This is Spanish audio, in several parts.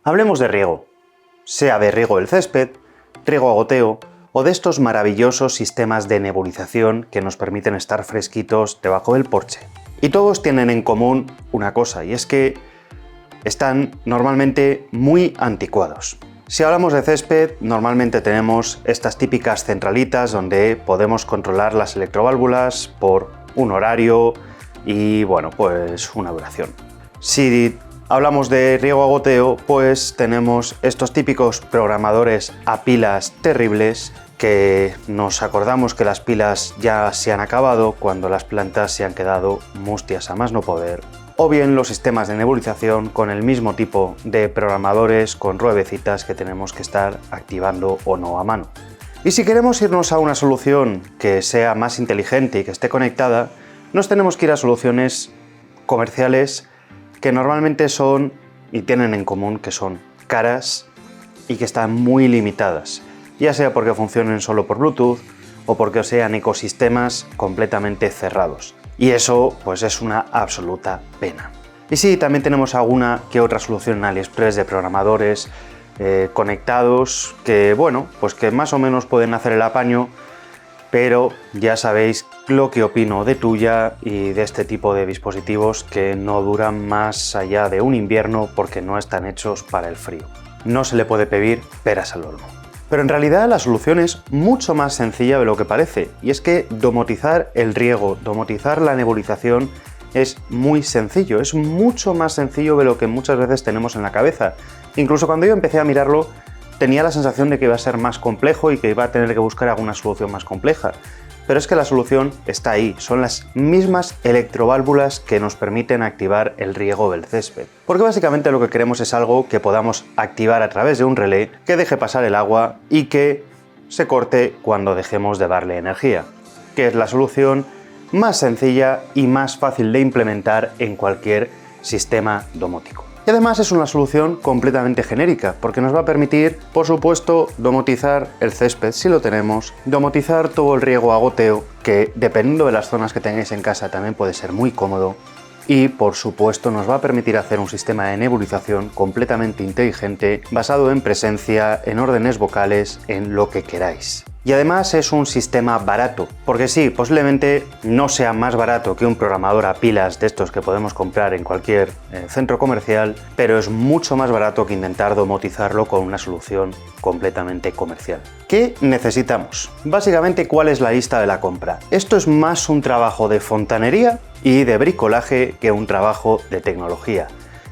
Hablemos de riego, sea de riego del césped, riego a goteo o de estos maravillosos sistemas de nebulización que nos permiten estar fresquitos debajo del porche. Y todos tienen en común una cosa, y es que están normalmente muy anticuados. Si hablamos de césped, normalmente tenemos estas típicas centralitas donde podemos controlar las electroválvulas por un horario y, bueno, pues una duración. Si hablamos de riego a goteo, pues tenemos estos típicos programadores a pilas terribles que nos acordamos que las pilas ya se han acabado cuando las plantas se han quedado mustias a más no poder. O bien los sistemas de nebulización con el mismo tipo de programadores con ruedecitas que tenemos que estar activando o no a mano. Y si queremos irnos a una solución que sea más inteligente y que esté conectada, nos tenemos que ir a soluciones comerciales que normalmente son y tienen en común que son caras y que están muy limitadas, ya sea porque funcionen solo por Bluetooth o porque sean ecosistemas completamente cerrados. Y eso pues es una absoluta pena. Y sí, también tenemos alguna que otra solución en AliExpress de programadores conectados que, bueno, pues que más o menos pueden hacer el apaño, pero ya sabéis lo que opino de Tuya y de este tipo de dispositivos que no duran más allá de un invierno porque no están hechos para el frío. No se le puede pedir peras al olmo. Pero en realidad la solución es mucho más sencilla de lo que parece, y es que domotizar el riego, domotizar la nebulización es muy sencillo, es mucho más sencillo de lo que muchas veces tenemos en la cabeza. Incluso cuando yo empecé a mirarlo, tenía la sensación de que iba a ser más complejo y que iba a tener que buscar alguna solución más compleja. Pero es que la solución está ahí, son las mismas electroválvulas que nos permiten activar el riego del césped. Porque básicamente lo que queremos es algo que podamos activar a través de un relé que deje pasar el agua y que se corte cuando dejemos de darle energía, que es la solución más sencilla y más fácil de implementar en cualquier sistema domótico. Y además es una solución completamente genérica, porque nos va a permitir, por supuesto, domotizar el césped si lo tenemos, domotizar todo el riego a goteo, que dependiendo de las zonas que tengáis en casa también puede ser muy cómodo, y por supuesto nos va a permitir hacer un sistema de nebulización completamente inteligente, basado en presencia, en órdenes vocales, en lo que queráis. Y además es un sistema barato, porque sí, posiblemente no sea más barato que un programador a pilas de estos que podemos comprar en cualquier centro comercial, pero es mucho más barato que intentar domotizarlo con una solución completamente comercial. ¿Qué necesitamos? Básicamente, ¿cuál es la lista de la compra? Esto es más un trabajo de fontanería y de bricolaje que un trabajo de tecnología.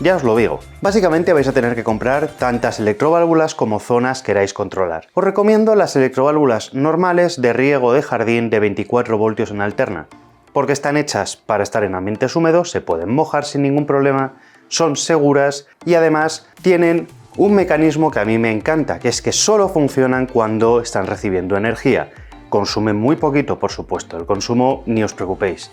Ya os lo digo, básicamente vais a tener que comprar tantas electroválvulas como zonas queráis controlar. Os recomiendo las electroválvulas normales de riego de jardín de 24 voltios en alterna, porque están hechas para estar en ambientes húmedos, se pueden mojar sin ningún problema, son seguras y además tienen un mecanismo que a mí me encanta, que es que solo funcionan cuando están recibiendo energía. Consumen muy poquito, por supuesto, el consumo ni os preocupéis.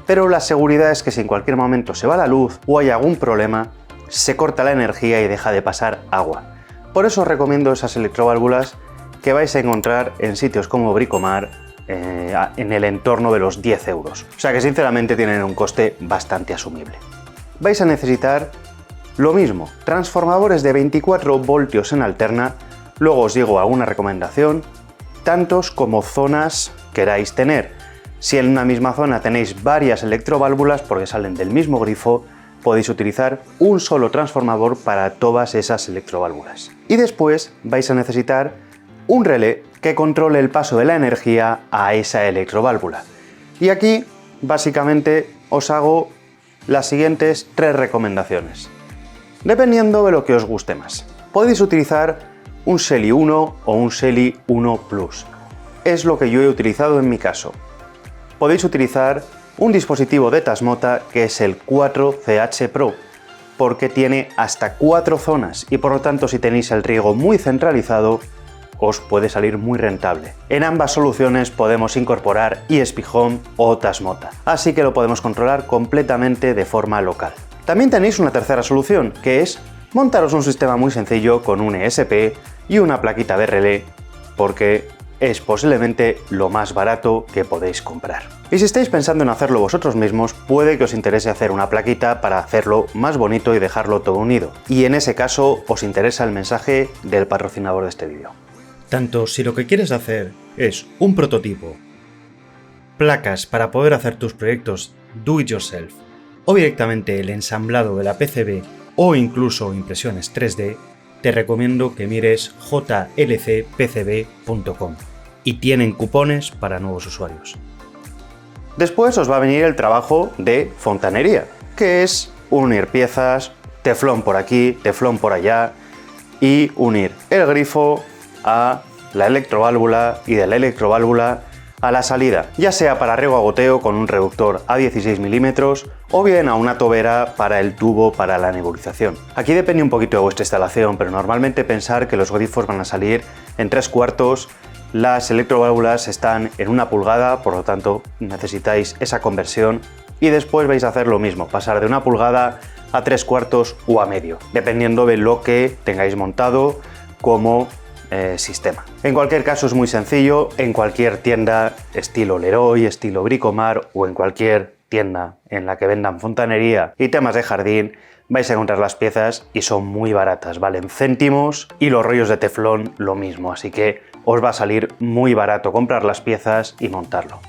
Pero la seguridad es que si en cualquier momento se va la luz o hay algún problema, se corta la energía y deja de pasar agua. Por eso os recomiendo esas electroválvulas que vais a encontrar en sitios como Bricomar en el entorno de los 10 euros. O sea que sinceramente tienen un coste bastante asumible. Vais a necesitar lo mismo, transformadores de 24 voltios en alterna, luego os digo alguna recomendación, tantos como zonas queráis tener. Si en una misma zona tenéis varias electroválvulas porque salen del mismo grifo, podéis utilizar un solo transformador para todas esas electroválvulas. Y después vais a necesitar un relé que controle el paso de la energía a esa electroválvula. Y aquí, básicamente, os hago las siguientes 3 recomendaciones, dependiendo de lo que os guste más. Podéis utilizar un Shelly 1 o un Shelly 1 Plus. Es lo que yo he utilizado en mi caso. Podéis utilizar un dispositivo de Tasmota que es el 4CH Pro, porque tiene hasta 4 zonas y por lo tanto si tenéis el riego muy centralizado os puede salir muy rentable. En ambas soluciones podemos incorporar ESP Home o Tasmota, así que lo podemos controlar completamente de forma local. También tenéis una tercera solución, que es montaros un sistema muy sencillo con un ESP y una plaquita de relé, porque es posiblemente lo más barato que podéis comprar. Y si estáis pensando en hacerlo vosotros mismos, puede que os interese hacer una plaquita para hacerlo más bonito y dejarlo todo unido. Y en ese caso os interesa el mensaje del patrocinador de este vídeo. Tanto si lo que quieres hacer es un prototipo, placas para poder hacer tus proyectos do it yourself, o directamente el ensamblado de la PCB o incluso impresiones 3D, te recomiendo que mires jlcpcb.com y tienen cupones para nuevos usuarios. Después os va a venir el trabajo de fontanería, que es unir piezas, teflón por aquí, teflón por allá, y unir el grifo a la electroválvula y de la electroválvula a la salida, ya sea para riego a goteo con un reductor a 16 milímetros o bien a una tobera para el tubo para la nebulización. Aquí depende un poquito de vuestra instalación, pero normalmente pensar que los grifos van a salir en 3/4, las electroválvulas están en 1 pulgada, por lo tanto necesitáis esa conversión y después vais a hacer lo mismo, pasar de 1 pulgada a 3/4 o a medio, dependiendo de lo que tengáis montado como sistema. En cualquier caso es muy sencillo, en cualquier tienda estilo Leroy, estilo Bricomar o en cualquier tienda en la que vendan fontanería y temas de jardín vais a encontrar las piezas y son muy baratas, valen céntimos y los rollos de teflón lo mismo, así que os va a salir muy barato comprar las piezas y montarlo.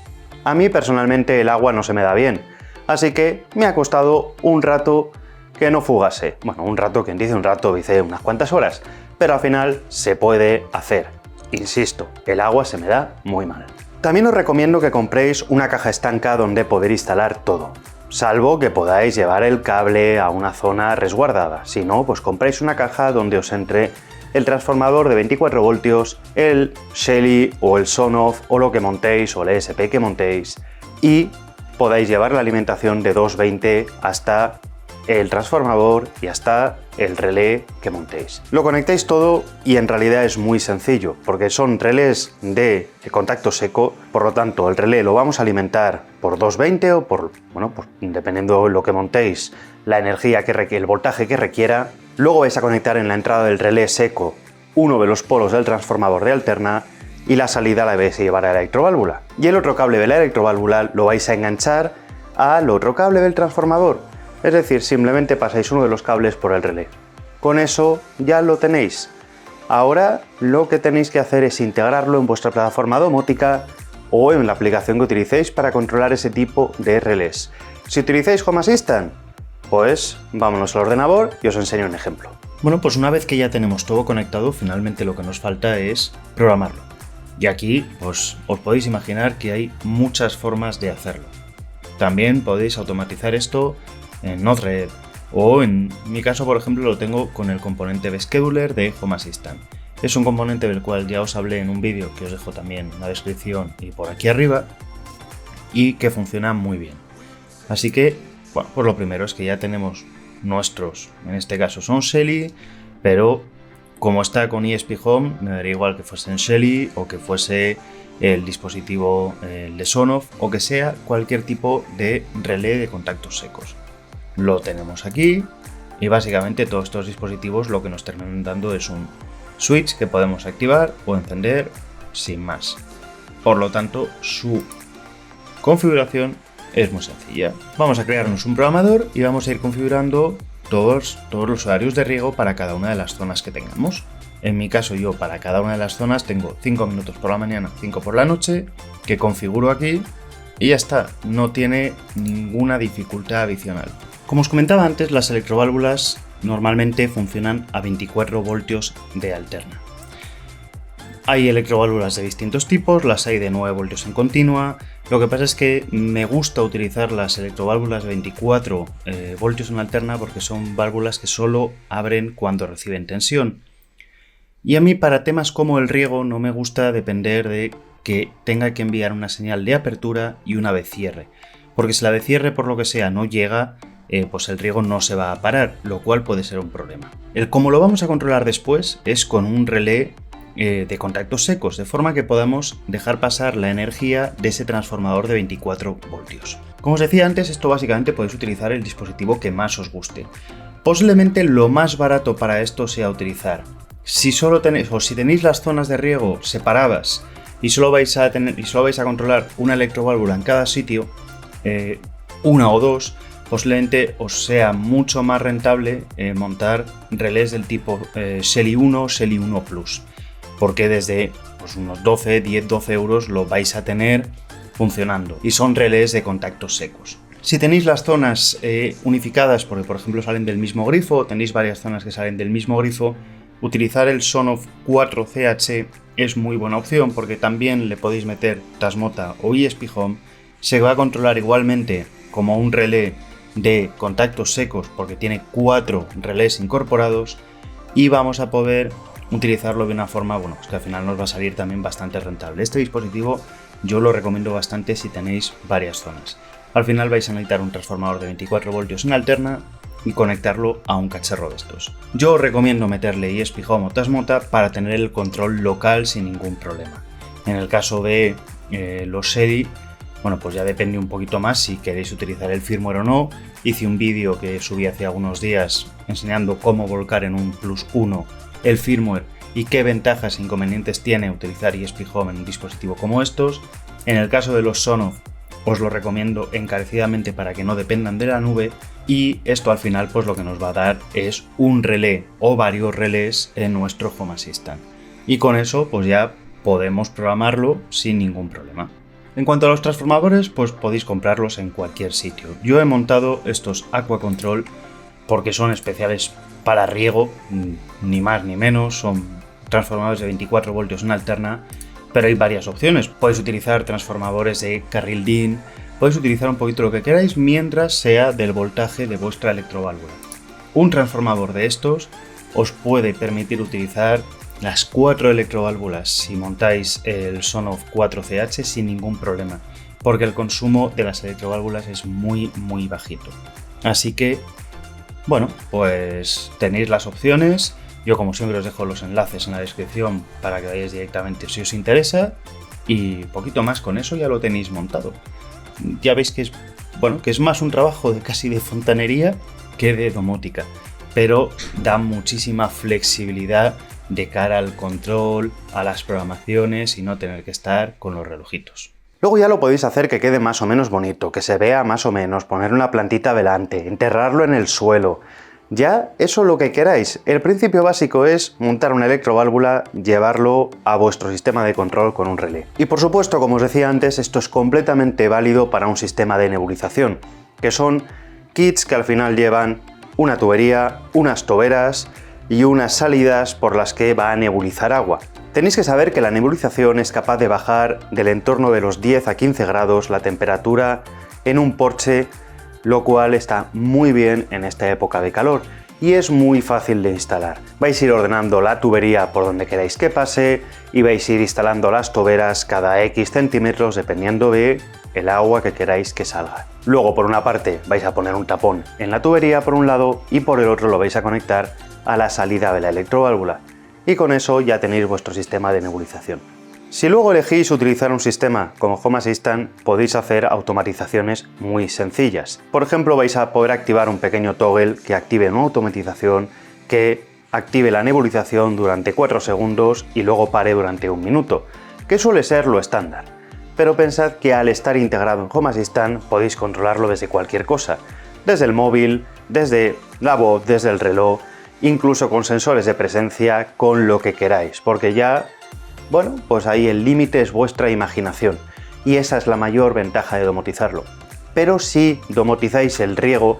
A mí personalmente el agua no se me da bien, así que me ha costado un rato que no fugase. Bueno, un rato, quien dice un rato, dice unas cuantas horas, pero al final se puede hacer. Insisto, el agua se me da muy mal. También os recomiendo que compréis una caja estanca donde poder instalar todo, salvo que podáis llevar el cable a una zona resguardada. Si no, pues compráis una caja donde os entre el transformador de 24 voltios, el Shelly o el Sonoff o lo que montéis o el ESP que montéis y podáis llevar la alimentación de 220 hasta el transformador y hasta el relé que montéis. Lo conectáis todo y en realidad es muy sencillo porque son relés de contacto seco, por lo tanto el relé lo vamos a alimentar por 220 o por, bueno, pues dependiendo de lo que montéis, la energía que requiere, el voltaje que requiera. Luego vais a conectar en la entrada del relé seco uno de los polos del transformador de alterna y la salida la vais a llevar a la electroválvula. Y el otro cable de la electroválvula lo vais a enganchar al otro cable del transformador. Es decir, simplemente pasáis uno de los cables por el relé. Con eso ya lo tenéis. Ahora lo que tenéis que hacer es integrarlo en vuestra plataforma domótica o en la aplicación que utilicéis para controlar ese tipo de relés. Si utilizáis Home Assistant, pues vámonos al ordenador y os enseño un ejemplo. Bueno, pues una vez que ya tenemos todo conectado, finalmente lo que nos falta es programarlo. Y aquí pues, os podéis imaginar que hay muchas formas de hacerlo. También podéis automatizar esto en Node-RED o en mi caso, por ejemplo, lo tengo con el componente de Scheduler de Home Assistant. Es un componente del cual ya os hablé en un vídeo que os dejo también en la descripción y por aquí arriba y que funciona muy bien. Así que, bueno, pues lo primero es que ya tenemos nuestros, en este caso son Shelly, pero como está con ESP Home, me daría igual que fuese en Shelly o que fuese el dispositivo de Sonoff o que sea cualquier tipo de relé de contactos secos. Lo tenemos aquí y básicamente todos estos dispositivos lo que nos terminan dando es un switch que podemos activar o encender sin más. Por lo tanto, su configuración es muy sencilla. Vamos a crearnos un programador y vamos a ir configurando todos los horarios de riego para cada una de las zonas que tengamos. En mi caso, yo para cada una de las zonas tengo 5 minutos por la mañana, 5 por la noche, que configuro aquí y ya está, no tiene ninguna dificultad adicional. Como os comentaba antes, las electroválvulas normalmente funcionan a 24 voltios de alterna. Hay electroválvulas de distintos tipos, las hay de 9 voltios en continua. Lo que pasa es que me gusta utilizar las electroválvulas de 24 voltios en alterna porque son válvulas que solo abren cuando reciben tensión. Y a mí para temas como el riego no me gusta depender de que tenga que enviar una señal de apertura y una de cierre. Porque si la de cierre por lo que sea no llega, pues el riego no se va a parar, lo cual puede ser un problema. El cómo lo vamos a controlar después es con un relé de contactos secos, de forma que podamos dejar pasar la energía de ese transformador de 24 voltios. Como os decía antes, esto básicamente podéis utilizar el dispositivo que más os guste. Posiblemente lo más barato para esto sea utilizar, si solo tenéis o si tenéis las zonas de riego separadas y solo vais a controlar una electroválvula en cada sitio, una o dos, posiblemente os sea mucho más rentable montar relés del tipo Shelly 1, Shelly 1 Plus, porque desde pues, unos 10-12 euros lo vais a tener funcionando, y son relés de contactos secos. Si tenéis las zonas unificadas, porque por ejemplo salen del mismo grifo, o tenéis varias zonas que salen del mismo grifo, utilizar el Sonoff 4CH es muy buena opción, porque también le podéis meter Tasmota o ESP Home. Se va a controlar igualmente como un relé de contactos secos, porque tiene 4 relés incorporados, y vamos a poder utilizarlo de una forma, bueno, pues que al final nos va a salir también bastante rentable. Este dispositivo yo lo recomiendo bastante si tenéis varias zonas. Al final vais a necesitar un transformador de 24 voltios en alterna y conectarlo a un cacharro de estos. Yo os recomiendo meterle ESP Home o Tasmota para tener el control local sin ningún problema. En el caso de los Shelly, bueno, pues ya depende un poquito más si queréis utilizar el firmware o no. Hice un vídeo que subí hace algunos días enseñando cómo volcar en un Plus 1 el firmware y qué ventajas e inconvenientes tiene utilizar ESP Home en un dispositivo como estos. En el caso de los Sonoff, os lo recomiendo encarecidamente para que no dependan de la nube, y esto al final pues lo que nos va a dar es un relé o varios relés en nuestro Home Assistant, y con eso pues ya podemos programarlo sin ningún problema. En cuanto a los transformadores, pues podéis comprarlos en cualquier sitio. Yo he montado estos Aqua Control porque son especiales para riego, ni más ni menos, son transformadores de 24 voltios en alterna, pero hay varias opciones. Podéis utilizar transformadores de carril DIN, podéis utilizar un poquito lo que queráis mientras sea del voltaje de vuestra electroválvula. Un transformador de estos os puede permitir utilizar las 4 electroválvulas si montáis el Sonoff 4CH sin ningún problema, porque el consumo de las electroválvulas es muy bajito. Así que, bueno, pues tenéis las opciones. Yo como siempre os dejo los enlaces en la descripción para que vayáis directamente si os interesa, y poquito más, con eso ya lo tenéis montado. Ya veis que es más un trabajo casi de fontanería que de domótica, pero da muchísima flexibilidad de cara al control, a las programaciones y no tener que estar con los relojitos. Luego ya lo podéis hacer que quede más o menos bonito, que se vea más o menos, poner una plantita delante, enterrarlo en el suelo. Ya, eso lo que queráis. El principio básico es montar una electroválvula, llevarlo a vuestro sistema de control con un relé. Y por supuesto, como os decía antes, esto es completamente válido para un sistema de nebulización, que son kits que al final llevan una tubería, unas toberas y unas salidas por las que va a nebulizar agua. Tenéis que saber que la nebulización es capaz de bajar del entorno de los 10 a 15 grados la temperatura en un porche, lo cual está muy bien en esta época de calor y es muy fácil de instalar. Vais a ir ordenando la tubería por donde queráis que pase y vais a ir instalando las toberas cada X centímetros dependiendo de el agua que queráis que salga. Luego, por una parte, vais a poner un tapón en la tubería por un lado y por el otro lo vais a conectar a la salida de la electroválvula, y con eso ya tenéis vuestro sistema de nebulización. Si luego elegís utilizar un sistema como Home Assistant, podéis hacer automatizaciones muy sencillas. Por ejemplo, vais a poder activar un pequeño toggle que active una automatización que active la nebulización durante 4 segundos y luego pare durante 1 minuto, que suele ser lo estándar. Pero pensad que al estar integrado en Home Assistant podéis controlarlo desde cualquier cosa, desde el móvil, desde la voz, desde el reloj, incluso con sensores de presencia, con lo que queráis, porque ya, bueno, pues ahí el límite es vuestra imaginación, y esa es la mayor ventaja de domotizarlo. Pero si domotizáis el riego,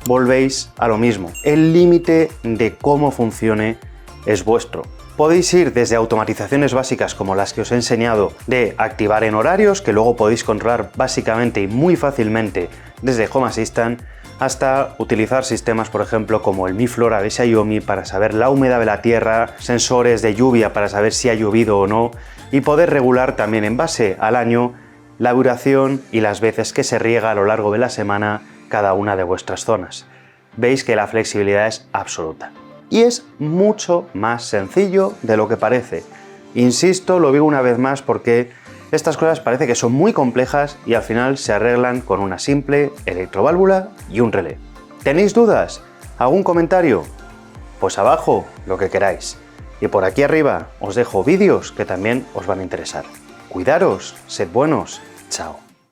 volvéis a lo mismo, el límite de cómo funcione es vuestro. Podéis ir desde automatizaciones básicas como las que os he enseñado de activar en horarios, que luego podéis controlar básicamente y muy fácilmente desde Home Assistant, hasta utilizar sistemas, por ejemplo, como el Mi Flora de Xiaomi para saber la humedad de la tierra, sensores de lluvia para saber si ha llovido o no, y poder regular también en base al año la duración y las veces que se riega a lo largo de la semana cada una de vuestras zonas. Veis que la flexibilidad es absoluta. Y es mucho más sencillo de lo que parece. Insisto, lo digo una vez más porque estas cosas parece que son muy complejas y al final se arreglan con una simple electroválvula y un relé. ¿Tenéis dudas? ¿Algún comentario? Pues abajo, lo que queráis. Y por aquí arriba os dejo vídeos que también os van a interesar. Cuidaros, sed buenos. Chao.